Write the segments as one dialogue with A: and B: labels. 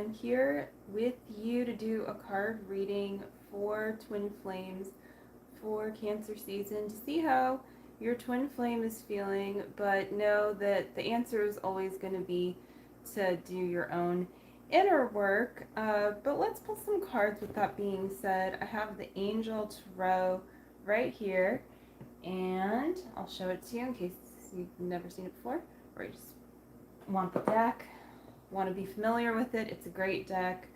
A: I'm here with you to do a card reading for twin flames for Cancer season to see how your twin flame is feeling, but know that the answer is always going to be to do your own inner work. But let's pull some cards. With that being said, I have the Angel Tarot right here, and I'll show it to you in case you've never seen it before, or you just want the deck, want to be familiar with it. It's a great deck.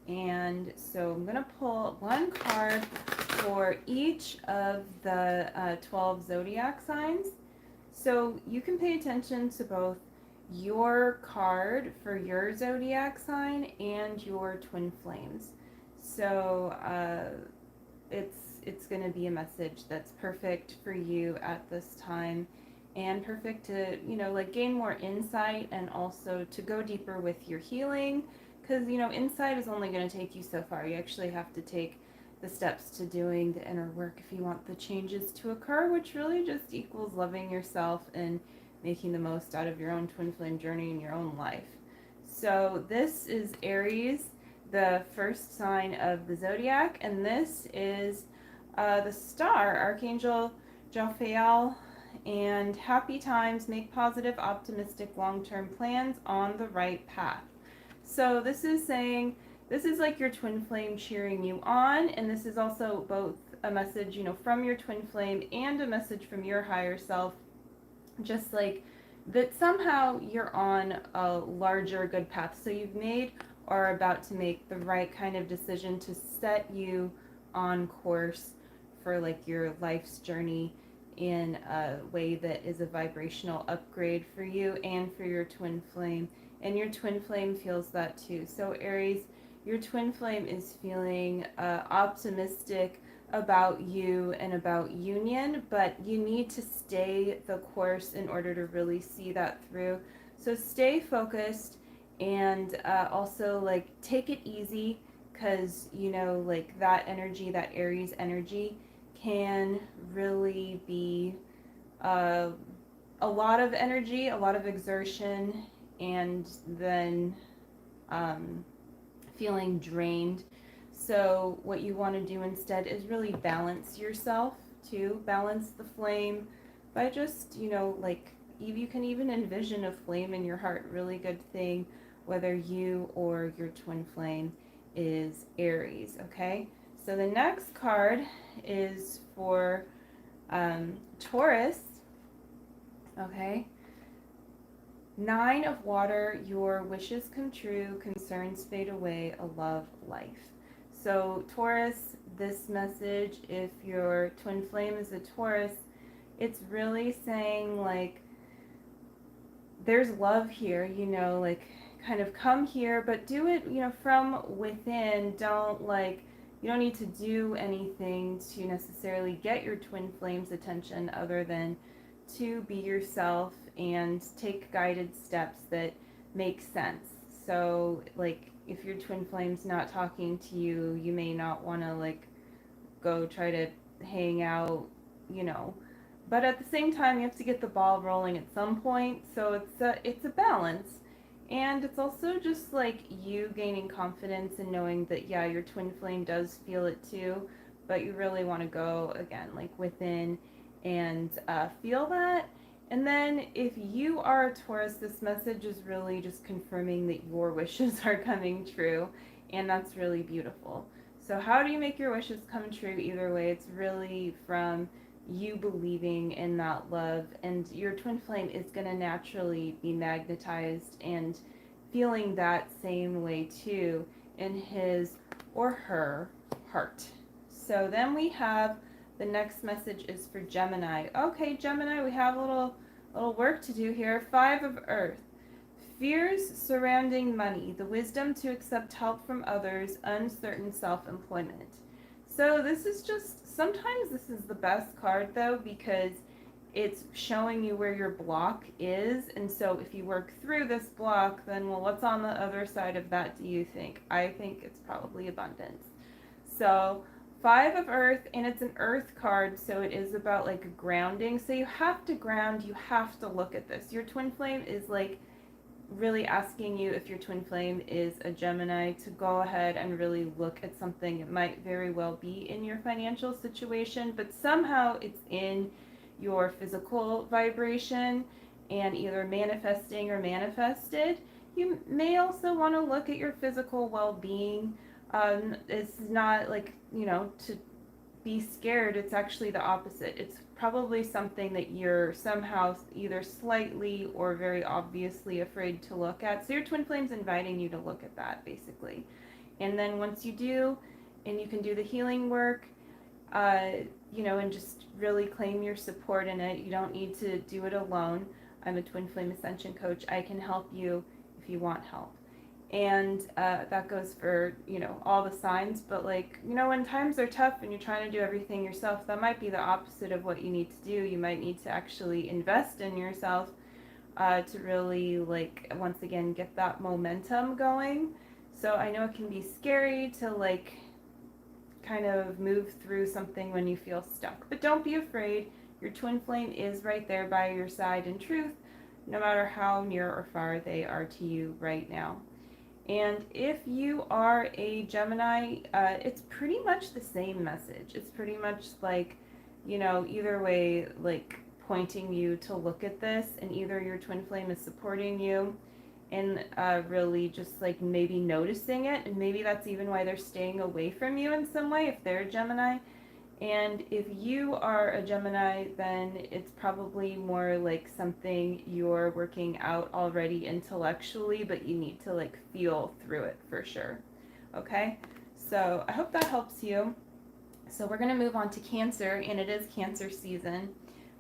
A: And so I'm going to pull one card for each of the 12 zodiac signs. So you can pay attention to both your card for your zodiac sign and your twin flames. So it's going to be a message that's perfect for you at this time, and perfect to, like gain more insight and also to go deeper with your healing, because, insight is only going to take you so far. You actually have to take the steps to doing the inner work if you want the changes to occur, which really just equals loving yourself and making the most out of your own twin flame journey in your own life. So this is Aries, the first sign of the zodiac, and this is the star, Archangel Jophiel. And happy times, make positive, optimistic, long-term plans on the right path. So this is saying, this is like your twin flame cheering you on, and this is also both a message, from your twin flame and a message from your higher self, just like that somehow you're on a larger good path. So you've made or are about to make the right kind of decision to set you on course for like your life's journey in a way that is a vibrational upgrade for you and for your twin flame. And your twin flame feels that too. So Aries, your twin flame is feeling optimistic about you and about union, but you need to stay the course in order to really see that through. So stay focused, and also like take it easy, because like that energy, that Aries energy, can really be a lot of energy, a lot of exertion, and then feeling drained. So what you want to do instead is really balance yourself too. Balance the flame by just, like you can even envision a flame in your heart. Really good thing, whether you or your twin flame is Aries, okay? So the next card is for Taurus, okay? 9 of water, your wishes come true, concerns fade away, a love life. So Taurus, this message, if your twin flame is a Taurus, it's really saying like there's love here, like kind of come here, but do it, from within. You don't need to do anything to necessarily get your twin flame's attention other than to be yourself and take guided steps that make sense. So like if your twin flame's not talking to you, you may not want to like go try to hang out, but at the same time you have to get the ball rolling at some point. So it's a balance. And it's also just like you gaining confidence and knowing that, yeah, your twin flame does feel it too, but you really want to go, again, like within and feel that. And then if you are a Taurus, this message is really just confirming that your wishes are coming true, and that's really beautiful. So how do you make your wishes come true? Either way, it's really from you believing in that love, and your twin flame is going to naturally be magnetized and feeling that same way too in his or her heart. So then we have the next message is for Gemini. Okay, Gemini, we have a little work to do here. 5 of Earth. Fears surrounding money, the wisdom to accept help from others, uncertain self-employment. So this is just, sometimes this is the best card though, because it's showing you where your block is. And so if you work through this block, then well, what's on the other side of that, do you think? I think it's probably abundance. So 5 of Earth, and it's an Earth card, so it is about like grounding. So you have to ground, you have to look at this. Your twin flame is like really asking you, if your twin flame is a Gemini, to go ahead and really look at something. It might very well be in your financial situation, but somehow it's in your physical vibration and either manifesting or manifested. You may also want to look at your physical well-being. It's not like, to be scared. It's actually the opposite. It's probably something that you're somehow either slightly or very obviously afraid to look at. So your twin flame's inviting you to look at that, basically. And then once you do, and you can do the healing work, and just really claim your support in it. You don't need to do it alone. I'm a twin flame ascension coach. I can help you if you want help. And that goes for, all the signs. But when times are tough and you're trying to do everything yourself, that might be the opposite of what you need to do. You might need to actually invest in yourself to really, once again, get that momentum going. So I know it can be scary to, kind of move through something when you feel stuck. But don't be afraid. Your twin flame is right there by your side in truth, no matter how near or far they are to you right now. And if you are a Gemini, it's pretty much the same message. It's pretty much either way, pointing you to look at this, and either your twin flame is supporting you and really just maybe noticing it, and maybe that's even why they're staying away from you in some way if they're a Gemini. And if you are a Gemini, then it's probably more something you're working out already intellectually, but you need to feel through it for sure. Okay? So I hope that helps you. So we're going to move on to Cancer, and it is Cancer season.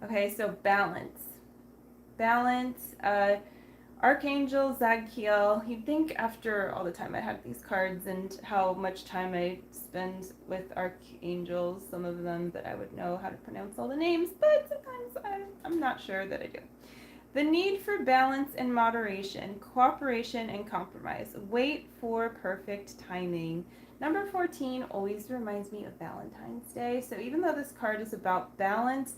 A: Okay, so balance. Balance. Archangel Zadkiel. You'd think after all the time I have these cards and how much time I spend with archangels, some of them, that I would know how to pronounce all the names, but sometimes I'm not sure that I do. The need for balance and moderation, cooperation and compromise. Wait for perfect timing. Number 14 always reminds me of Valentine's Day. So even though this card is about balance,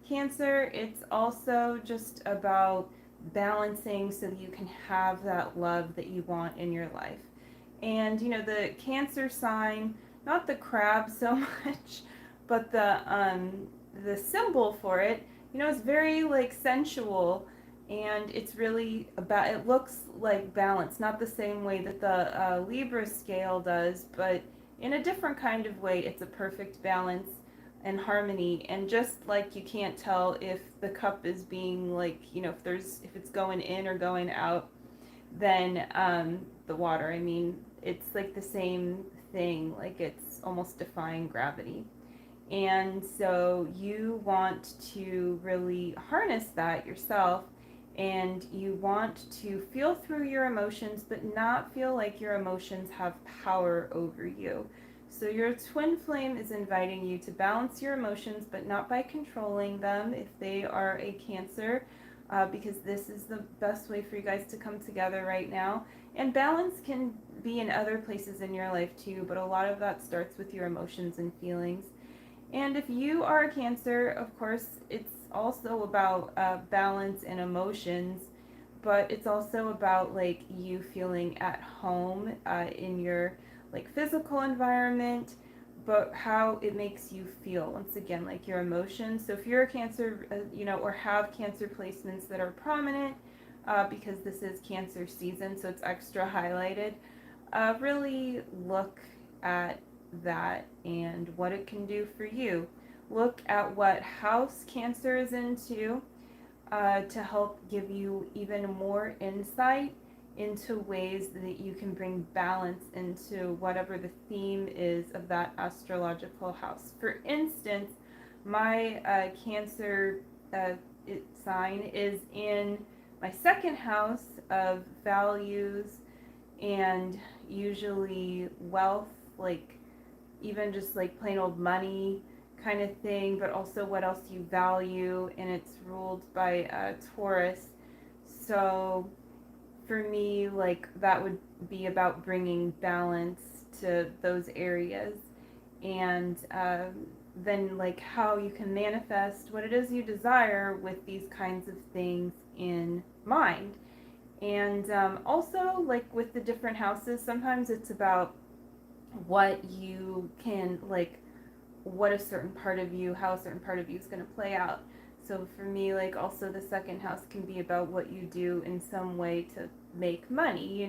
A: Cancer, it's also just about balancing so that you can have that love that you want in your life. And the Cancer sign, not the crab so much, but the symbol for it, is very sensual, and it's really about, it looks like balance, not the same way that the Libra scale does, but in a different kind of way. It's a perfect balance and harmony, and just you can't tell if the cup is being if it's going in or going out, then the water, it's the same thing, it's almost defying gravity. And so you want to really harness that yourself, and you want to feel through your emotions, but not feel like your emotions have power over you. So your twin flame is inviting you to balance your emotions, but not by controlling them if they are a Cancer, because this is the best way for you guys to come together right now. And balance can be in other places in your life too, but a lot of that starts with your emotions and feelings. And if you are a Cancer, of course, it's also about balance and emotions, but it's also about you feeling at home in your physical environment, but how it makes you feel. Once again, your emotions. So if you're a Cancer, or have Cancer placements that are prominent, because this is Cancer season, so it's extra highlighted, really look at that and what it can do for you. Look at what house Cancer is into to help give you even more insight into ways that you can bring balance into whatever the theme is of that astrological house. For instance, my Cancer sign is in my second house of values and usually wealth, even just plain old money kind of thing, but also what else you value, and it's ruled by Taurus. So for me, that would be about bringing balance to those areas, and then how you can manifest what it is you desire with these kinds of things in mind. And also, like with the different houses, sometimes it's about what you can, like, what a certain part of you, how a certain part of you is going to play out. So for me, like, also the second house can be about what you do in some way to make money,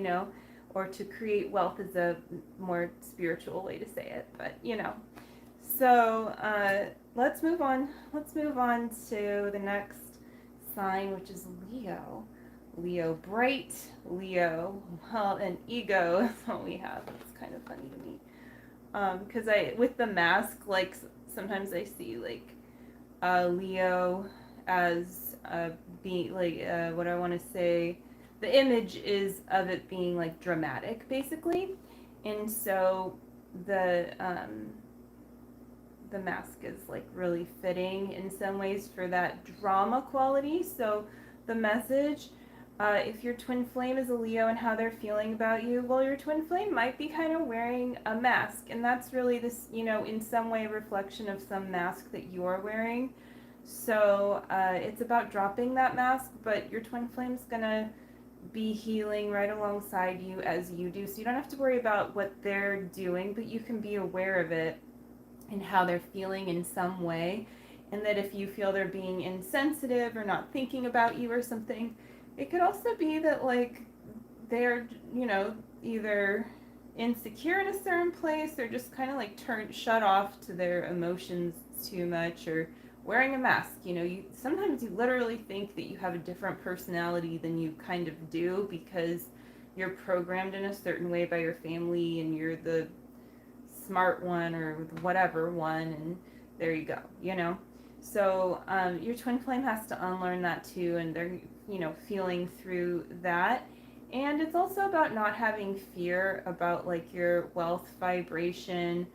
A: or to create wealth is a more spiritual way to say it, but So let's move on. Let's move on to the next sign, which is Leo. Leo, bright Leo. Well, an ego is what we have. It's kind of funny to me. Because with the mask, like sometimes I see like Leo as being like what I want to say. The image is of it being like dramatic, basically, and so the um, the mask is like really fitting in some ways for that drama quality. So the message, if your twin flame is a Leo and how they're feeling about you, well, your twin flame might be kind of wearing a mask, and that's really this, in some way reflection of some mask that you're wearing. So it's about dropping that mask, but your twin flame's gonna be healing right alongside you as you do. So you don't have to worry about what they're doing, but you can be aware of it and how they're feeling in some way. And that if you feel they're being insensitive or not thinking about you or something, it could also be that like they're, either insecure in a certain place or just kind of like shut off to their emotions too much, or wearing a mask. Sometimes you literally think that you have a different personality than you kind of do because you're programmed in a certain way by your family and you're the smart one or whatever one, and there you go. So your twin flame has to unlearn that too, and they're feeling through that. And it's also about not having fear about like your wealth vibration,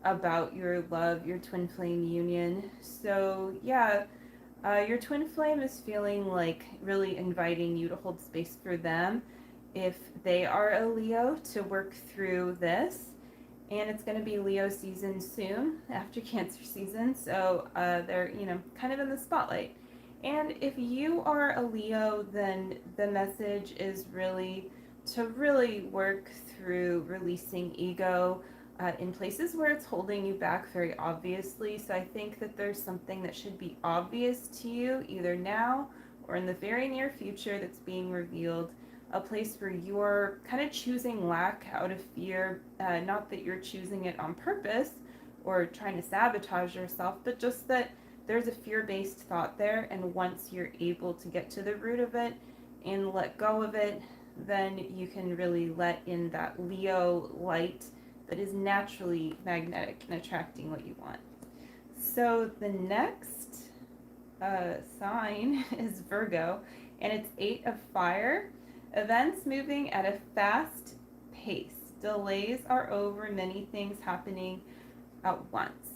A: about your love, your twin flame union. So yeah, your twin flame is feeling like really inviting you to hold space for them if they are a Leo to work through this. And it's going to be Leo season soon after Cancer season, so they're kind of in the spotlight. And if you are a Leo, then the message is really to really work through releasing ego in places where it's holding you back very obviously. So I think that there's something that should be obvious to you either now or in the very near future that's being revealed, a place where you're kind of choosing lack out of fear, not that you're choosing it on purpose or trying to sabotage yourself, but just that there's a fear-based thought there, and once you're able to get to the root of it and let go of it, then you can really let in that Leo light that is naturally magnetic and attracting what you want. So the next sign is Virgo, and it's 8 of fire. Events moving at a fast pace. Delays are over, many things happening at once.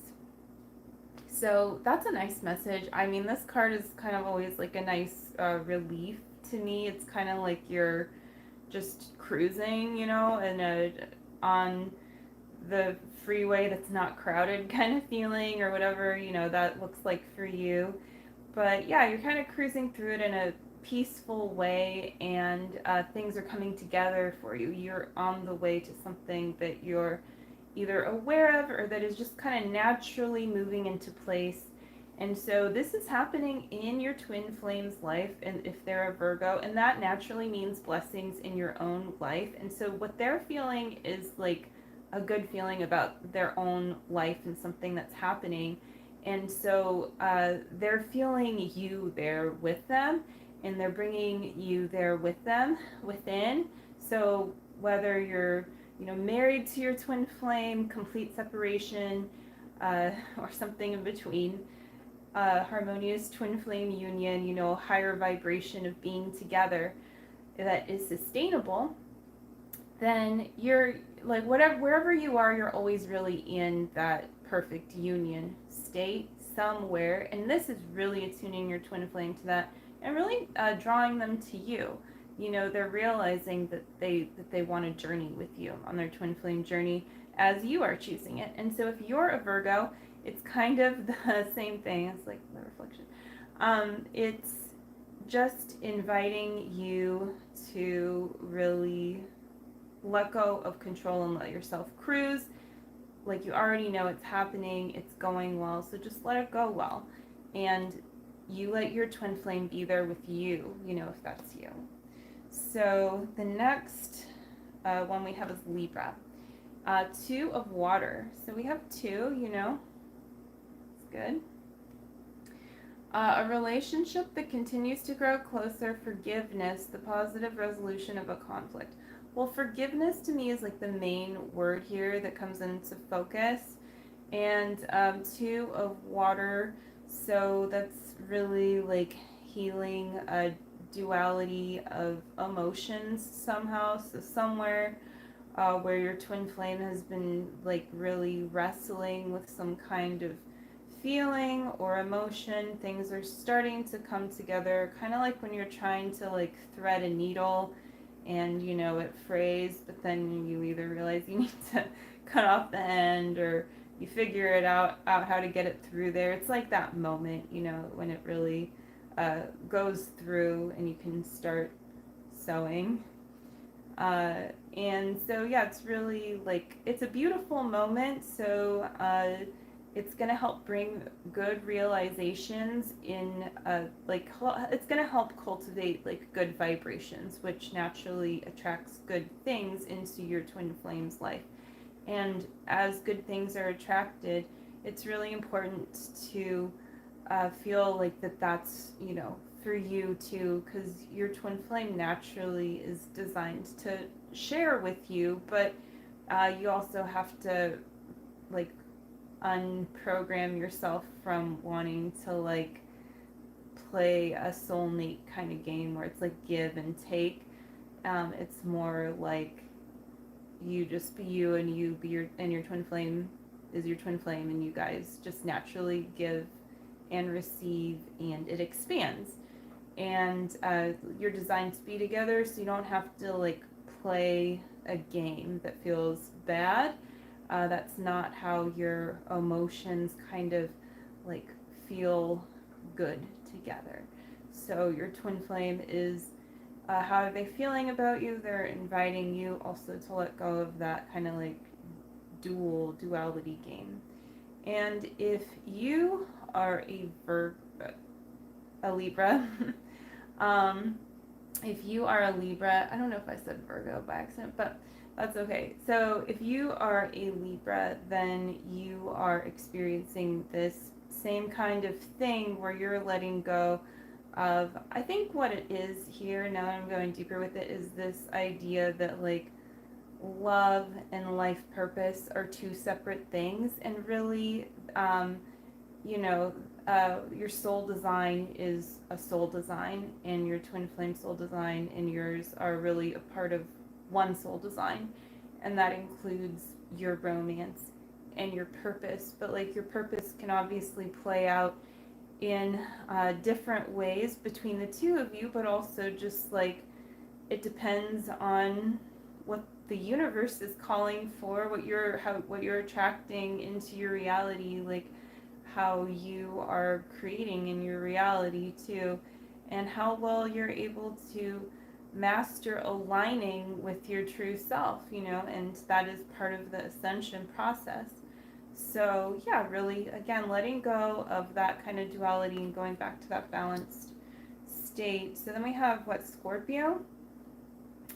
A: So that's a nice message. I mean, this card is kind of always like a nice relief to me. It's kind of like you're just cruising, and on the freeway that's not crowded kind of feeling, or whatever, that looks like for you. But yeah, you're kind of cruising through it in a peaceful way, and things are coming together for you. You're on the way to something that you're either aware of or that is just kind of naturally moving into place. And so this is happening in your twin flame's life, and if they're a Virgo, and that naturally means blessings in your own life. And so what they're feeling is like a good feeling about their own life and something that's happening. And so they're feeling you there with them, and they're bringing you there with them within. So whether you're married to your twin flame, complete separation, or something in between, harmonious twin flame union, higher vibration of being together that is sustainable, then you're like wherever you are, you're always really in that perfect union state somewhere. And this is really attuning your twin flame to that and really drawing them to you. They're realizing that they want to journey with you on their twin flame journey as you are choosing it. And so if you're a Virgo, it's kind of the same thing. It's like the reflection. It's just inviting you to really let go of control and let yourself cruise. Like, you already know it's happening, it's going well, so just let it go well. And you let your twin flame be there with you, if that's you. So the next one we have is Libra. 2 of water. So we have 2, it's good. A relationship that continues to grow closer, forgiveness, the positive resolution of a conflict. Well, forgiveness to me is like the main word here that comes into focus. And 2 of water, so that's really like healing a duality of emotions somehow. So somewhere where your twin flame has been like really wrestling with some kind of feeling or emotion, things are starting to come together, kind of like when you're trying to like thread a needle and it frays, but then you either realize you need to cut off the end or you figure it out how to get it through there. It's like that moment, when it really goes through and you can start sewing. And so, yeah, it's really like, it's a beautiful moment. So it's going to help bring good realizations in, it's going to help cultivate like good vibrations, which naturally attracts good things into your twin flame's life. And as good things are attracted, it's really important to feel like that's, for you too, because your twin flame naturally is designed to share with you, but you also have to like unprogram yourself from wanting to like play a soulmate kind of game where it's like give and take. It's more like you just be you and you be your twin flame is your twin flame, and you guys just naturally give and receive, and it expands. And you're designed to be together, so you don't have to like play a game that feels bad. That's not how your emotions kind of like feel good together. So your twin flame is how are they feeling about you? They're inviting you also to let go of that kind of like duality game. And if you are a Libra, if you are a Libra, I don't know if I said Virgo by accident, but that's okay. So if you are a Libra, then you are experiencing this same kind of thing where you're letting go of, I think what it is here, now that I'm going deeper with it, is this idea that like love and life purpose are 2 separate things, and really, your soul design is a soul design, and your twin flame soul design and yours are really a part of one soul design, and that includes your romance and your purpose. But like your purpose can obviously play out in different ways between the 2 of you, but also just like it depends on what the universe is calling for, what you're attracting into your reality, like how you are creating in your reality too, and how well you're able to master aligning with your true self, and that is part of the ascension process. So yeah, really, again, letting go of that kind of duality and going back to that balanced state. So then we have Scorpio?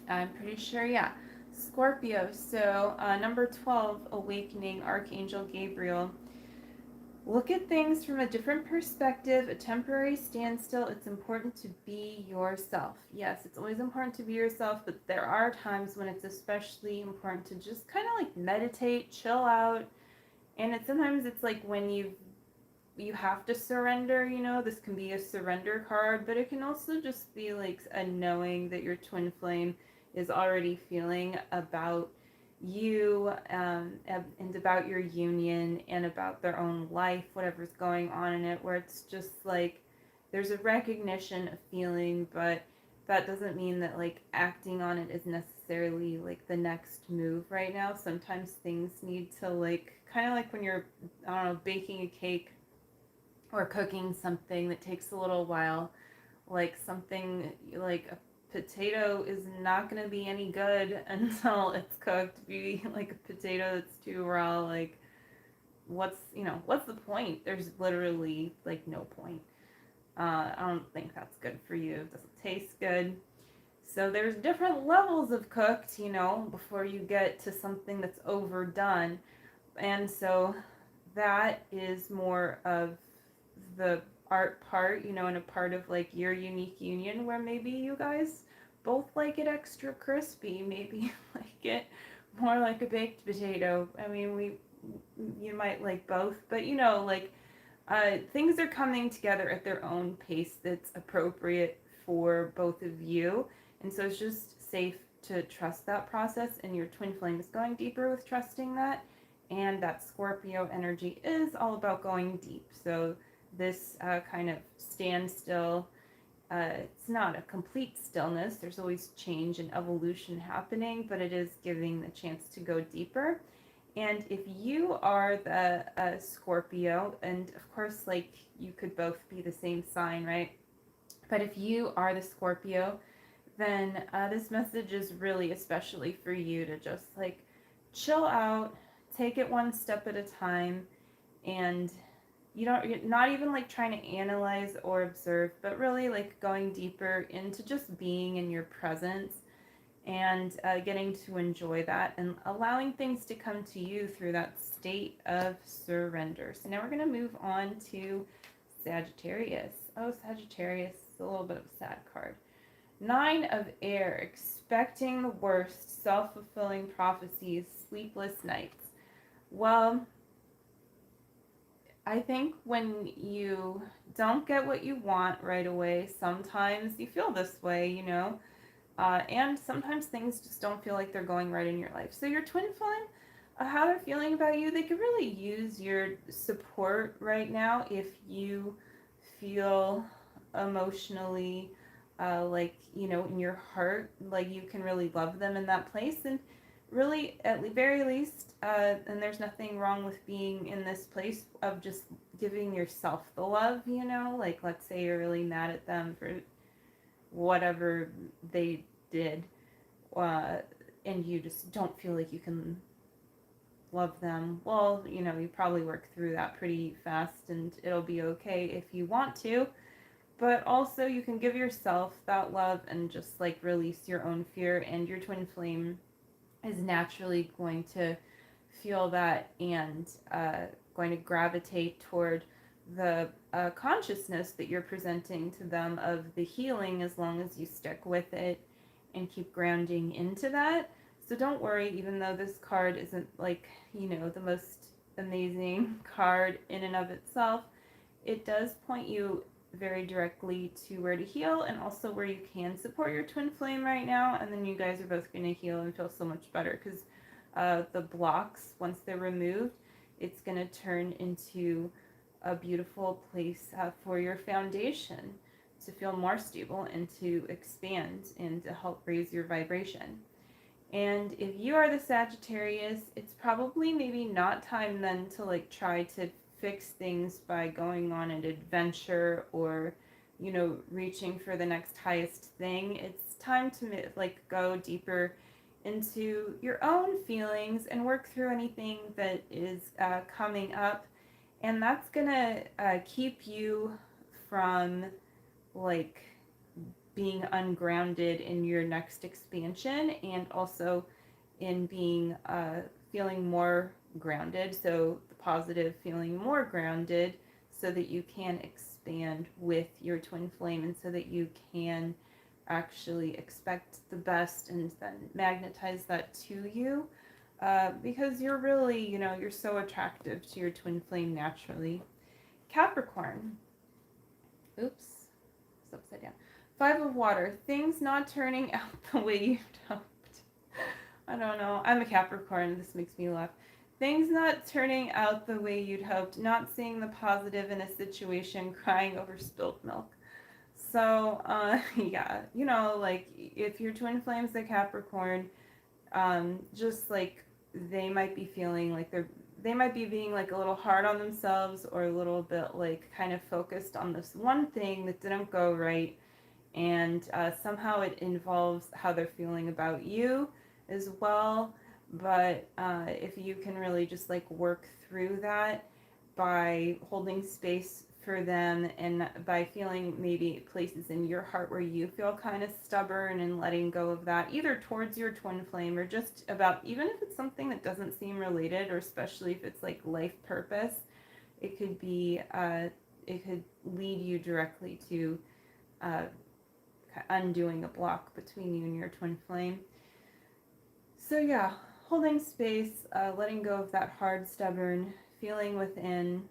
A: I'm pretty sure, yeah. Scorpio. So number 12, Awakening, Archangel Gabriel. Look at things from a different perspective, a temporary standstill. It's important to be yourself. Yes, it's always important to be yourself, but there are times when it's especially important to just kind of like meditate, chill out. And sometimes it's like when you have to surrender, this can be a surrender card, but it can also just be like a knowing that your twin flame is already feeling about you, and about your union and about their own life, whatever's going on in it, where it's just like there's a recognition of feeling, but that doesn't mean that like acting on it is necessarily like the next move right now. Sometimes things need to like, kind of like when you're, I don't know, baking a cake or cooking something that takes a little while. like something like a potato is not going to be any good until it's cooked. Be like a potato that's too raw, like what's the point? There's literally like no point. I don't think that's good for you. It doesn't taste good. So there's different levels of cooked, before you get to something that's overdone. And so that is more of the art part, and a part of like your unique union where maybe you guys both like it extra crispy, maybe like it more like a baked potato. I mean, you might like both, but like things are coming together at their own pace that's appropriate for both of you. And so it's just safe to trust that process, and your twin flame is going deeper with trusting that. And that Scorpio energy is all about going deep. So this kind of standstill, it's not a complete stillness. There's always change and evolution happening, but it is giving the chance to go deeper. And if you are the Scorpio, and of course, like you could both be the same sign, right? But if you are the Scorpio, then this message is really especially for you to just like chill out, take it one step at a time, and you're not even like trying to analyze or observe, but really like going deeper into just being in your presence and getting to enjoy that and allowing things to come to you through that state of surrender. So now we're going to move on to Sagittarius. Oh, Sagittarius is a little bit of a sad card. 9 of Air, expecting the worst, self-fulfilling prophecies, sleepless nights. Well, I think when you don't get what you want right away, sometimes you feel this way, and sometimes things just don't feel like they're going right in your life. So your twin flame, how they're feeling about you, they could really use your support right now if you feel emotionally like, in your heart, like you can really love them in that place. And really, at the very least, and there's nothing wrong with being in this place of just giving yourself the love, like let's say you're really mad at them for whatever they did, and you just don't feel like you can love them. Well, you probably work through that pretty fast and it'll be okay if you want to. But also you can give yourself that love and just like release your own fear, and your twin flame is naturally going to feel that and going to gravitate toward the consciousness that you're presenting to them of the healing, as long as you stick with it and keep grounding into that. So don't worry, even though this card isn't like, the most amazing card in and of itself, it does point you very directly to where to heal and also where you can support your twin flame right now. And then you guys are both going to heal and feel so much better, because the blocks, once they're removed, it's going to turn into a beautiful place for your foundation to feel more stable and to expand and to help raise your vibration. And if you are the Sagittarius, it's probably maybe not time then to like try to fix things by going on an adventure or, reaching for the next highest thing. It's time to like go deeper into your own feelings and work through anything that is coming up. And that's gonna keep you from like being ungrounded in your next expansion, and also in being feeling more grounded. So the positive, feeling more grounded, so that you can expand with your twin flame, and so that you can actually expect the best and then magnetize that to you, because you're really, you're so attractive to your twin flame naturally. Capricorn. Oops, it's upside down. 5 of Water. Things not turning out the way you'd hoped. I don't know. I'm a Capricorn. This makes me laugh. Things not turning out the way you'd hoped. Not seeing the positive in a situation. Crying over spilt milk. So, yeah. Like, if your twin flame's a Capricorn, just like they might be feeling like they might be being like a little hard on themselves, or a little bit like kind of focused on this one thing that didn't go right. and somehow it involves how they're feeling about you as well. But if you can really just like work through that by holding space for them and by feeling maybe places in your heart where you feel kind of stubborn and letting go of that, either towards your twin flame or just about, even if it's something that doesn't seem related, or especially if it's like life purpose, it could be, it could lead you directly to uh, undoing a block between you and your twin flame. So yeah, holding space, letting go of that hard, stubborn feeling within,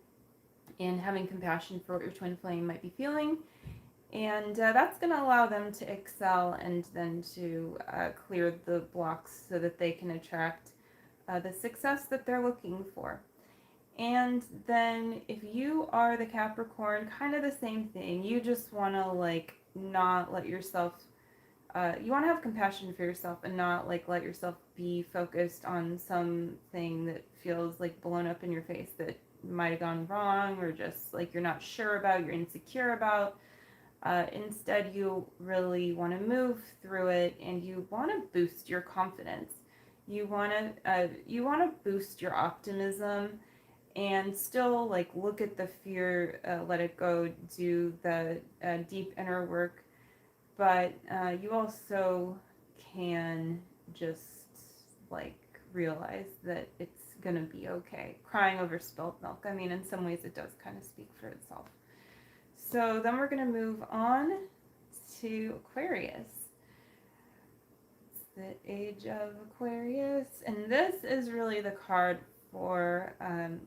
A: and having compassion for what your twin flame might be feeling. And that's going to allow them to excel and then to clear the blocks so that they can attract the success that they're looking for. And then if you are the Capricorn, kind of the same thing. You just want to like not let yourself, you want to have compassion for yourself and not like let yourself be focused on something that feels like blown up in your face that might have gone wrong, or just like you're not sure about, you're insecure about. Instead, you really want to move through it, and you want to boost your confidence. You want to boost your optimism, and still like look at the fear, let it go, do the deep inner work. But you also can just like realize that it's gonna be okay. Crying over spilled milk. I mean, in some ways, it does kind of speak for itself. So then we're going to move on to Aquarius. It's the age of Aquarius. And this is really the card for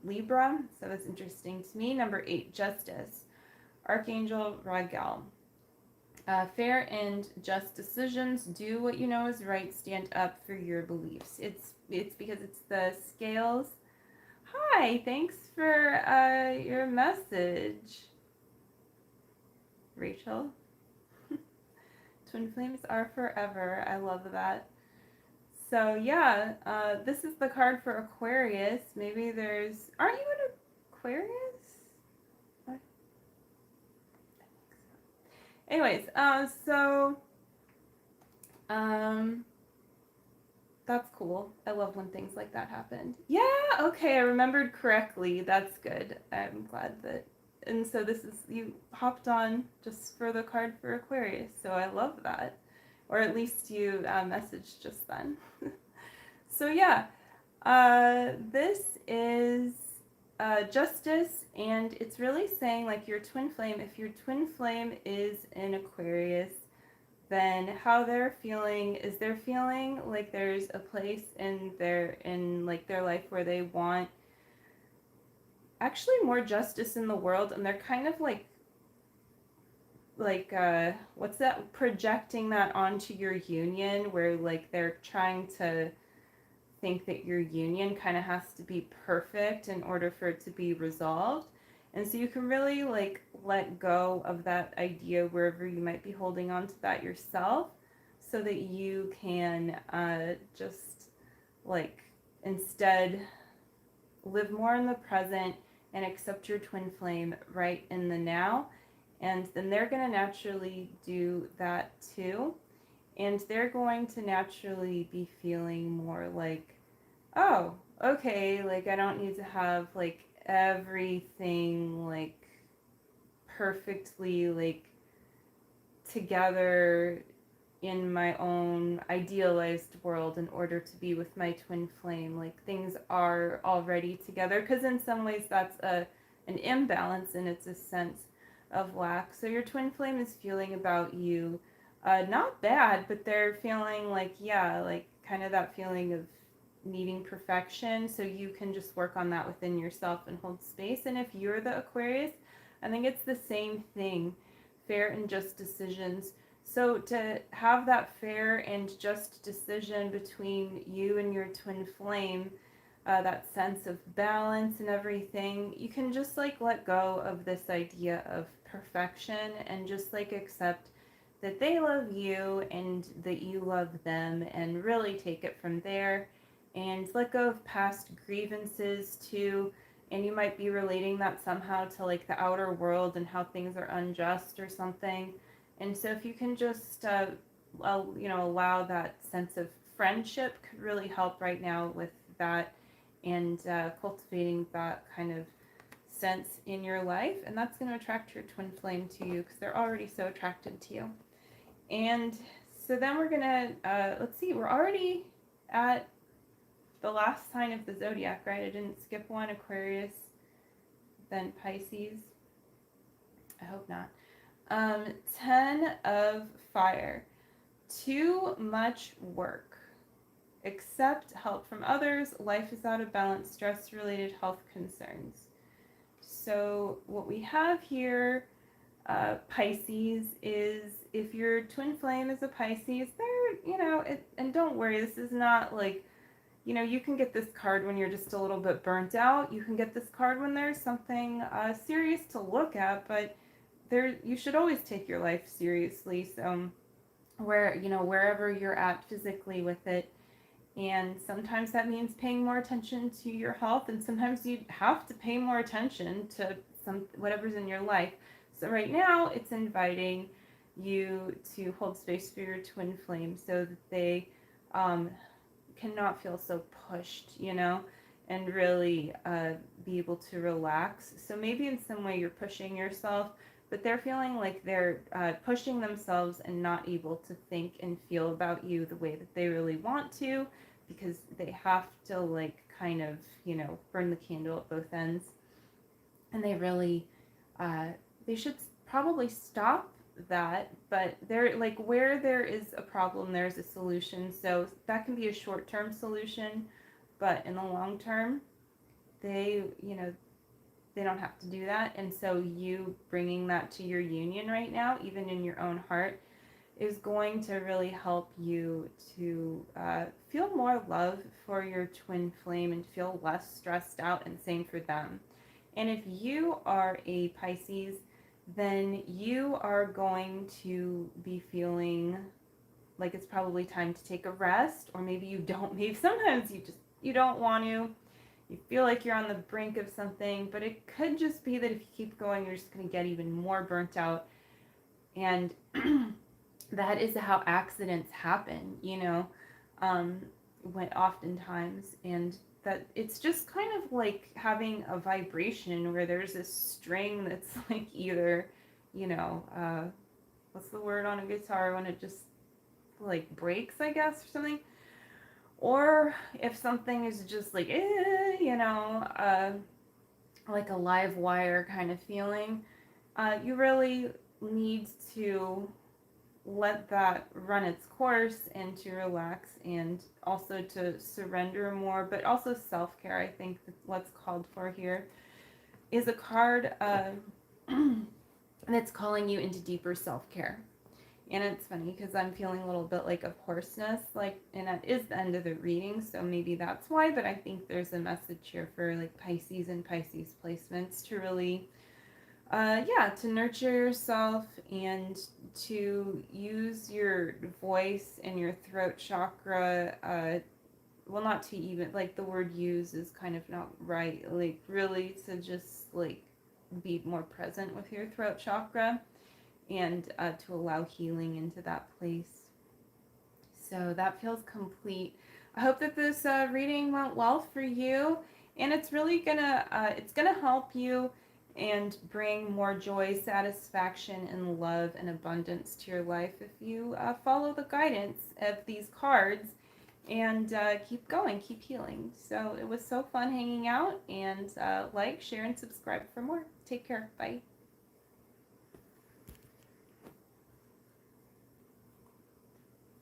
A: Libra. So it's interesting to me. Number 8, Justice. Archangel Raguel. Fair and just decisions. Do what you know is right. Stand up for your beliefs. It's because it's the scales. Hi, thanks for your message, Rachel. Twin flames are forever. I love that. So yeah, this is the card for Aquarius. Maybe there's, aren't you an Aquarius? What? Anyways, that's cool. I love when things like that happen. Yeah, okay, I remembered correctly. That's good. I'm glad that. And so this is, you hopped on just for the card for Aquarius, so I love that. Or at least you messaged just then. So yeah, this is Justice, and it's really saying like your twin flame, if your twin flame is in Aquarius, then how they're feeling is they're feeling like there's a place in like their life where they want actually more justice in the world, and they're kind of like what's that, projecting that onto your union, where like they're trying to think that your union kind of has to be perfect in order for it to be resolved. And so you can really like let go of that idea wherever you might be holding on to that yourself, so that you can just like instead live more in the present and accept your twin flame right in the now. And then they're going to naturally do that too. And they're going to naturally be feeling more like, oh, okay, like I don't need to have like everything like perfectly like together in my own idealized world in order to be with my twin flame. Like things are already together, because in some ways that's an imbalance, and it's a sense of lack. So your twin flame is feeling about you not bad, but they're feeling like, yeah, like kind of that feeling of needing perfection. So you can just work on that within yourself and hold space. And if you're the Aquarius, I think it's the same thing, fair and just decisions. So to have that fair and just decision between you and your twin flame, that sense of balance and everything, you can just like let go of this idea of perfection and just like accept that they love you and that you love them, and really take it from there, and let go of past grievances too. And you might be relating that somehow to like the outer world and how things are unjust or something. And so if you can just, allow that sense of friendship could really help right now with that, and cultivating that kind of sense in your life. And that's going to attract your twin flame to you because they're already so attracted to you. And so then we're going to, let's see, we're already at the last sign of the zodiac, right? I didn't skip one. Aquarius, then Pisces. I hope not. 10 of fire. Too much work. Accept help from others. Life is out of balance. Stress-related health concerns. So what we have here, Pisces, is if your twin flame is a Pisces, they're, and don't worry, this is not like, you can get this card when you're just a little bit burnt out. You can get this card when there's something serious to look at, but you should always take your life seriously. So wherever you're at physically with it, and sometimes that means paying more attention to your health, and sometimes you have to pay more attention to whatever's in your life. So right now it's inviting you to hold space for your twin flame so that they cannot feel so pushed, and really be able to relax. So maybe in some way you're pushing yourself, but they're feeling like they're pushing themselves and not able to think and feel about you the way that they really want to, because they have to kind of, burn the candle at both ends. And they really, they should probably stop that, but they're like, where there is a problem, there's a solution. So that can be a short-term solution, but in the long term, they don't have to do that. And so you bringing that to your union right now, even in your own heart, is going to really help you to feel more love for your twin flame and feel less stressed out, and same for them. And if you are a Pisces, then you are going to be feeling like it's probably time to take a rest, or maybe you don't. Maybe sometimes you don't want to. You feel like you're on the brink of something, but it could just be that if you keep going, you're just going to get even more burnt out. And that is how accidents happen, when oftentimes, and that it's just kind of like having a vibration where there's this string that's like either, what's the word on a guitar when it just like breaks, I guess, or something. Or if something is just like, like a live wire kind of feeling, you really need to let that run its course and to relax, and also to surrender more, but also self-care. I think what's called for here is a card that's calling you into deeper self-care. And it's funny because I'm feeling a little bit like of hoarseness, and that is the end of the reading, so maybe that's why, but I think there's a message here for like Pisces and Pisces placements to really, to nurture yourself and to use your voice and your throat chakra, not to even, like the word use is kind of not right, like really to just like be more present with your throat chakra, and to allow healing into that place. So that feels complete. I hope that this reading went well for you, and it's really gonna help you and bring more joy, satisfaction, and love and abundance to your life if you follow the guidance of these cards and keep going, keep healing. So it was so fun hanging out, and like, share, and subscribe for more. Take care. Bye.